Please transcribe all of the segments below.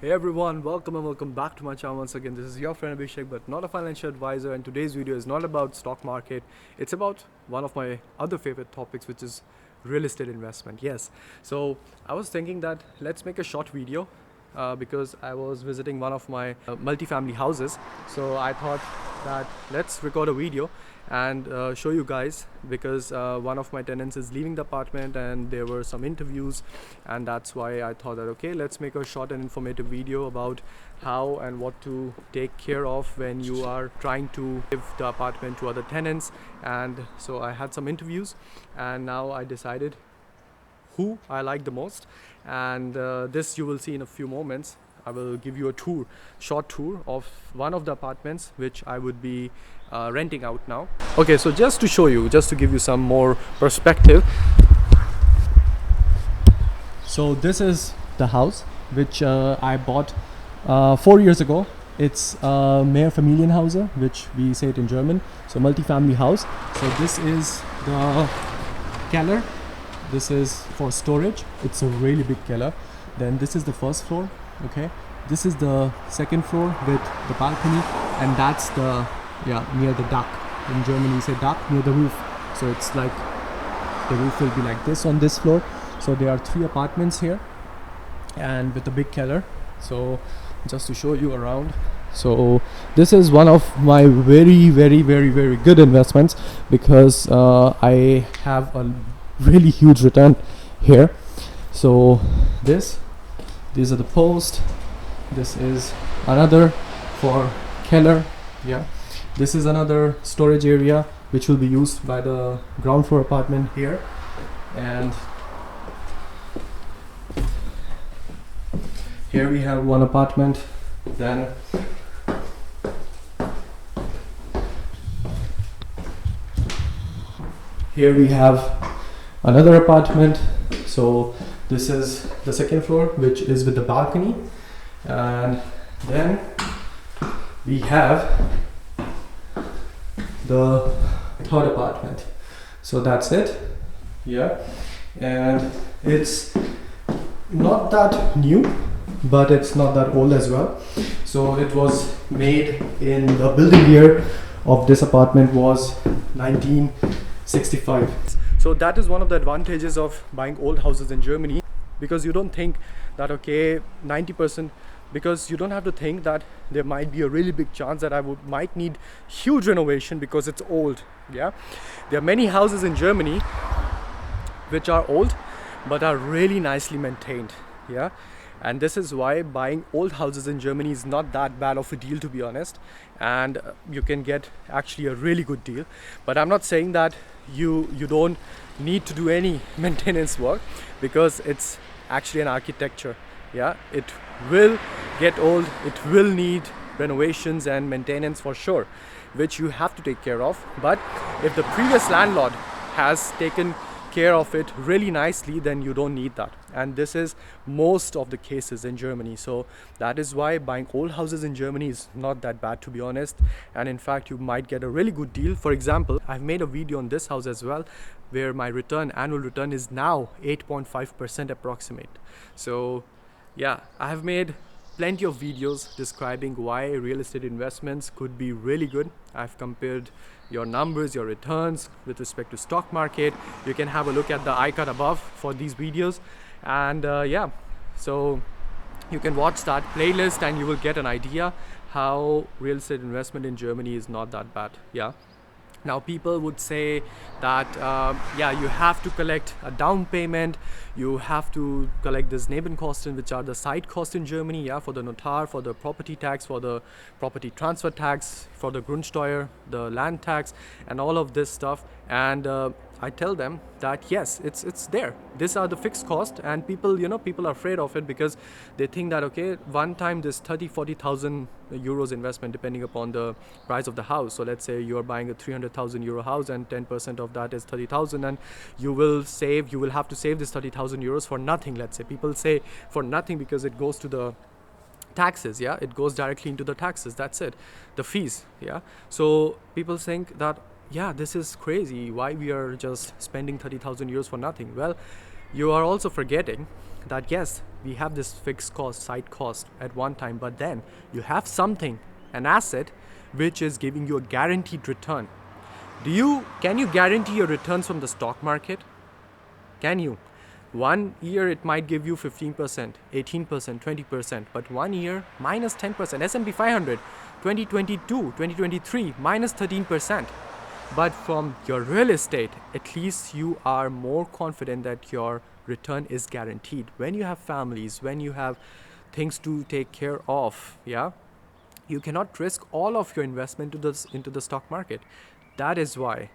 Hey everyone, welcome and welcome back to my channel once again. This is your friend Abhishek, but not a financial advisor, and today's video is not about stock market. It's about one of my other favorite topics, which is real estate investment. Yes, so I was thinking that let's make a short video because I was visiting one of my multifamily houses. So I thought that let's record a video and show you guys, because one of my tenants is leaving the apartment and there were some interviews, and that's why I thought that okay, let's make a short and informative video about how and what to take care of when you are trying to give the apartment to other tenants. And so I had some interviews and now I decided who I like the most, and this you will see in a few moments. I will give you a tour, short tour of one of the apartments which I would be renting out now. Okay, so just to show you, just to give you some more perspective. So this is the house which I bought 4 years ago. It's a Mehrfamilienhause, which we say it in German. So multi-family house. So this is the keller. This is for storage. It's a really big keller. Then this is the first floor. Okay, this is the second floor with the balcony, and that's the near the duct. In Germany we say duct, near the roof. So it's like the roof will be like this on this floor. So there are 3 apartments here and with a big keller. So just to show you around, so this is one of my very good investments, because I have a really huge return here. So these are the posts. This is another for keller. This is another storage area which will be used by the ground floor apartment here. And here we have one apartment. Then here we have another apartment. So this is the second floor, which is with the balcony. And then we have the third apartment. So that's it. And it's not that new, but it's not that old as well. So it was made in the building year of this apartment was 1965. So that is one of the advantages of buying old houses in Germany, because you don't think that okay, 90%, because you don't have to think that there might be a really big chance that might need huge renovation because it's old. There are many houses in Germany which are old but are really nicely maintained. And this is why buying old houses in Germany is not that bad of a deal, to be honest, and you can get actually a really good deal. But I'm not saying that you don't need to do any maintenance work, because it's actually an architecture. It will get old, it will need renovations and maintenance for sure, which you have to take care of. But if the previous landlord has taken care of it really nicely, then you don't need that. And this is most of the cases in Germany. So that is why buying old houses in Germany is not that bad, to be honest. And in fact, you might get a really good deal. For example, I've made a video on this house as well, where my annual return is now 8.5% approximate. So I have made plenty of videos describing why real estate investments could be really good. I've compared your numbers, your returns with respect to stock market. You can have a look at the icon above for these videos. And so you can watch that playlist and you will get an idea how real estate investment in Germany is not that bad. Now people would say that you have to collect a down payment, you have to collect this Nebenkosten, which are the side costs in Germany, for the Notar, for the property tax, for the property transfer tax, for the Grundsteuer, the land tax, and all of this stuff. And I tell them that yes, it's there. These are the fixed costs, and people are afraid of it because they think that okay, one time this 30,000-40,000 euros investment, depending upon the price of the house. So let's say you're buying a 300,000 euro house and 10% of that is 30,000, and you will have to save this 30,000 euros for nothing. Let's say people say for nothing because it goes to the taxes. It goes directly into the taxes. That's it, the fees. So people think that this is crazy, why we are just spending 30,000 euros for nothing. Well, you are also forgetting that yes, we have this fixed cost, side cost at one time, but then you have something, an asset, which is giving you a guaranteed return. Can you guarantee your returns from the stock market? Can you? 1 year it might give you 15%, 18%, 20%, but 1 year minus 10%. S&P 500, 2022, 2023, minus 13%. But from your real estate, at least you are more confident that your return is guaranteed. When you have families, when you have things to take care of, yeah, you cannot risk all of your investment into the stock market. That is why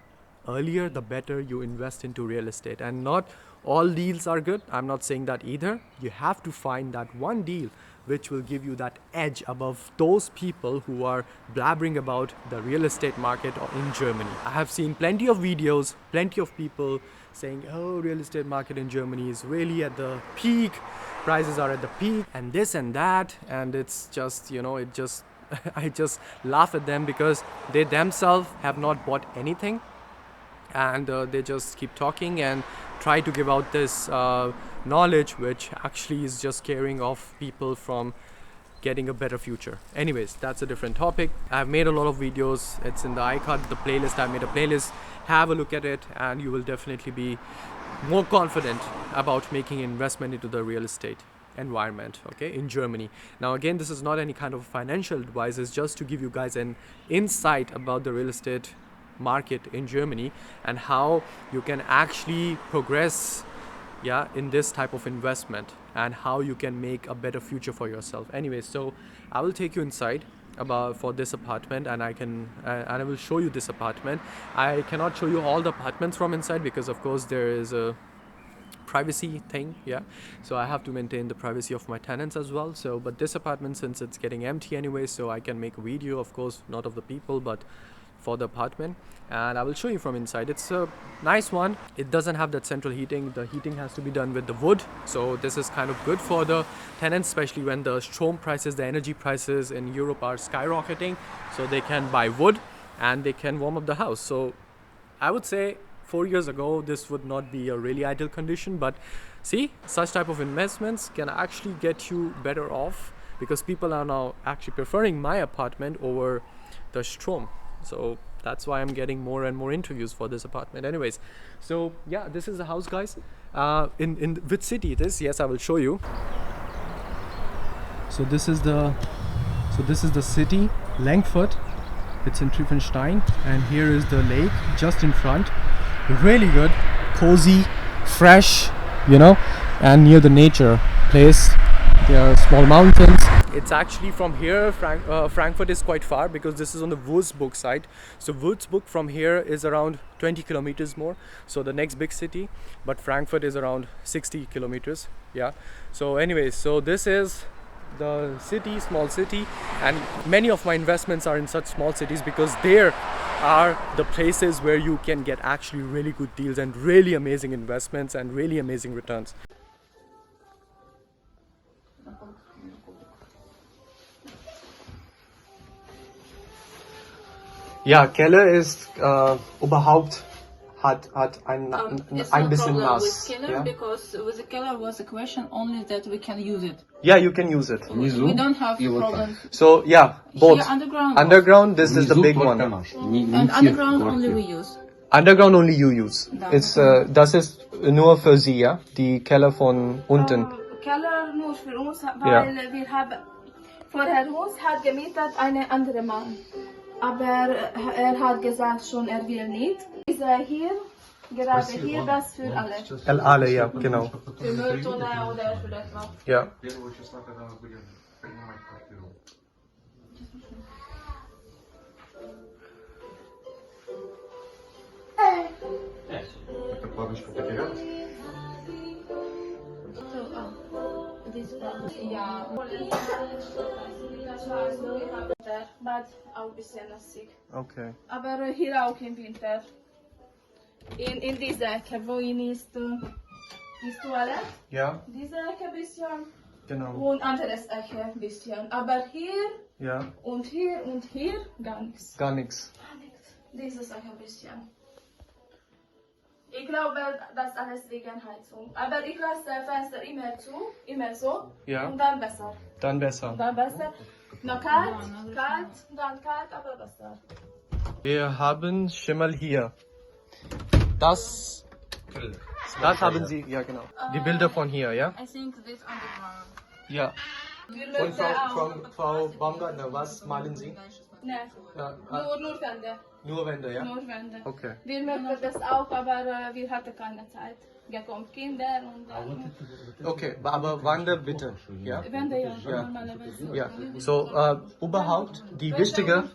earlier the better you invest into real estate. And not all deals are good. I'm not saying that either. You have to find that one deal which will give you that edge above those people who are blabbering about the real estate market in Germany. I have seen plenty of videos, plenty of people saying, oh, real estate market in Germany is really at the peak, prices are at the peak, and this and that, and it's just, I just laugh at them because they themselves have not bought anything, and they just keep talking and try to give out this knowledge which actually is just scaring off people from getting a better future. Anyways, that's a different topic. I've made a lot of videos. It's in the iCard, the playlist. I made a playlist. Have a look at it and you will definitely be more confident about making investment into the real estate environment, okay, in Germany. Now again, this is not any kind of financial advice. It's just to give you guys an insight about the real estate market in Germany and how you can actually progress in this type of investment and how you can make a better future for yourself. Anyway, so I will take you inside for this apartment, and I will show you this apartment. I cannot show you all the apartments from inside because of course there is a privacy thing, so I have to maintain the privacy of my tenants as well. So but this apartment, since it's getting empty anyway, so I can make a video, of course not of the people but for the apartment, and I will show you from inside. It's a nice one. It doesn't have that central heating. The heating has to be done with the wood, so this is kind of good for the tenants, especially when the Strom prices, the energy prices in Europe are skyrocketing, so they can buy wood and they can warm up the house. So I would say 4 years ago this would not be a really ideal condition, but see, such type of investments can actually get you better off because people are now actually preferring my apartment over the Strom. So that's why I'm getting more and more interviews for this apartment. Anyways, so yeah, this is the house, guys. In which city it is? Yes, I will show you. So this is the city, Langfurt. It's in Triefenstein, and here is the lake just in front. Really good, cozy, fresh, and near the nature place. There are small mountains. It's actually from here, Frankfurt is quite far because this is on the Würzburg side. So Würzburg from here is around 20 kilometers more. So the next big city, but Frankfurt is around 60 kilometers. Yeah. So anyways, so this is the city, small city, and many of my investments are in such small cities because there are the places where you can get actually really good deals and really amazing investments and really amazing returns. Ja, Keller ist überhaupt hat ein bisschen nass. With Keller, because with the Keller was a question only that we can use it. Yeah, you can use it. We don't have problem. So yeah, both. Here underground. Underground, this is the big one. And underground only we use. Underground only you use. It's das ist nur für Sie, ja? Die Keller von unten. Keller nur für uns, weil wir haben vorher Haus hat gemietet eine andere Mann. Aber hat gesagt schon, will nicht. Ist hier, gerade hier, das für alle. Alle, ja, genau. Für Mülltonne oder für etwas. Ja. But auch ein bisschen nassig. Okay. Aber hier auch im Winter. In dieser Ecke, wo ist Toilette. Ja. Diese Ecke ein bisschen. Genau. Und anderes Ecke ein bisschen. Aber hier und hier gar nichts. Gar nichts. Gar nichts. Dieses Ecke ein bisschen. Ich glaube, das alles wegen Heizung. Aber ich lasse Fenster immer zu, immer so. Ja. Und dann besser. Dann besser. Dann besser. Noch kalt, kalt, dann kalt, aber besser. Wir haben Schimmel hier. Das haben Sie, ja genau. Die Bilder von hier, ja? I think this underground. Ja. Wir Und möchten auch. Frau Baumgartner, was malen Sie? Ne, Ja, nur Wände. nur Wände, ja? Nur Wände. Okay. Wir möchten das auch, aber wir hatten keine Zeit. Gekommen Kinder und Okay, aber Wände bitte, ja? Wände, ja, Ja. normalerweise. Ja, so überhaupt die wichtige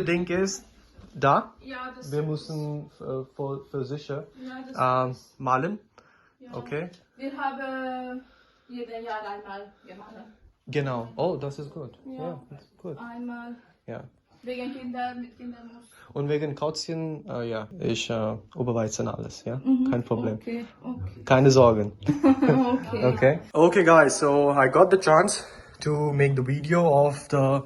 Ding ist, da, Ja, das wir müssen für sicher ja, das malen, ja. okay? Wir haben jeden Jahr einmal gemalt. Genau, oh, das ist gut, Ja. ja, das ist gut, Einmal ja. wegen Kinder, mit Kindern muss. Und wegen Kauzien, ja, ich überweise alles, ja, kein Problem. Okay, okay. Keine Sorgen. Okay. Okay guys, so I got the chance to make the video of the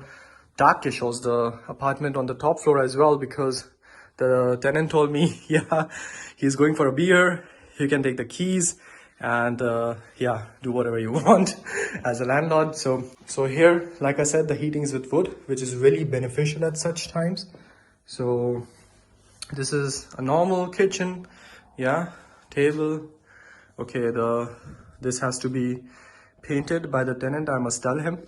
Dachgeschoss, the apartment on the top floor as well, because the tenant told me, yeah, he's going for a beer, you can take the keys and yeah, do whatever you want as a landlord. So here, like I said, the heating is with wood, which is really beneficial at such times. So this is a normal kitchen, yeah, table. Okay, this has to be painted by the tenant, I must tell him.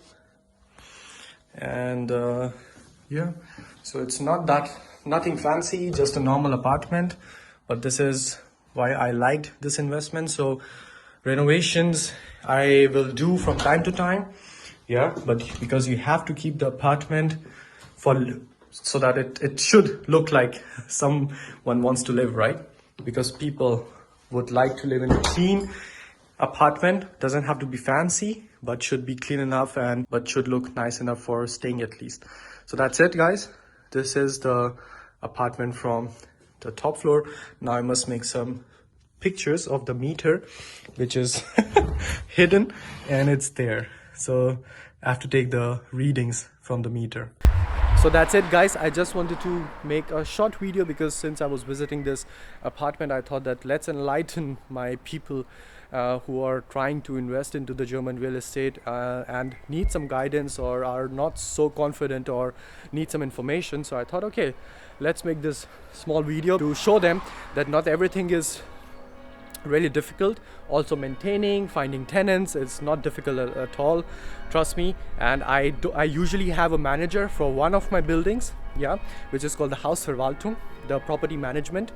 And yeah, so it's nothing fancy, just a normal apartment, but this is why I liked this investment. So renovations I will do from time to time, yeah, but because you have to keep the apartment so that it should look like someone wants to live, right? Because people would like to live in a clean apartment. Doesn't have to be fancy, but should be clean enough but should look nice enough for staying at least. So that's it, guys. This is the apartment from the top floor. Now I must make some pictures of the meter, which is hidden, and it's there. So I have to take the readings from the meter. So that's it, guys. I just wanted to make a short video because since I was visiting this apartment, I thought that let's enlighten my people who are trying to invest into the German real estate and need some guidance or are not so confident or need some information. So I thought, okay, let's make this small video to show them that not everything is really difficult. Also finding tenants, it's not difficult at all, trust me. And I usually have a manager for one of my buildings, yeah, which is called the Hausverwaltung, the property management,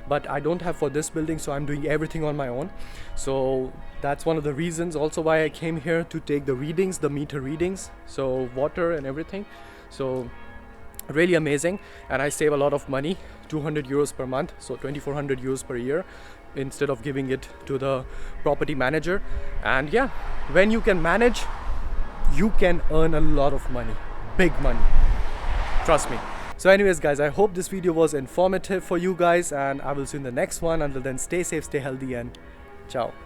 but I don't have for this building, so I'm doing everything on my own. So that's one of the reasons also why I came here, to take the readings, the meter readings, so water and everything. So really amazing, and I save a lot of money, 200 euros per month, so 2400 euros per year, instead of giving it to the property manager. And yeah, when you can manage, you can earn a lot of money, big money, trust me. So anyways, guys, I hope this video was informative for you guys, and I will see you in the next one. Until then, stay safe, stay healthy, and ciao.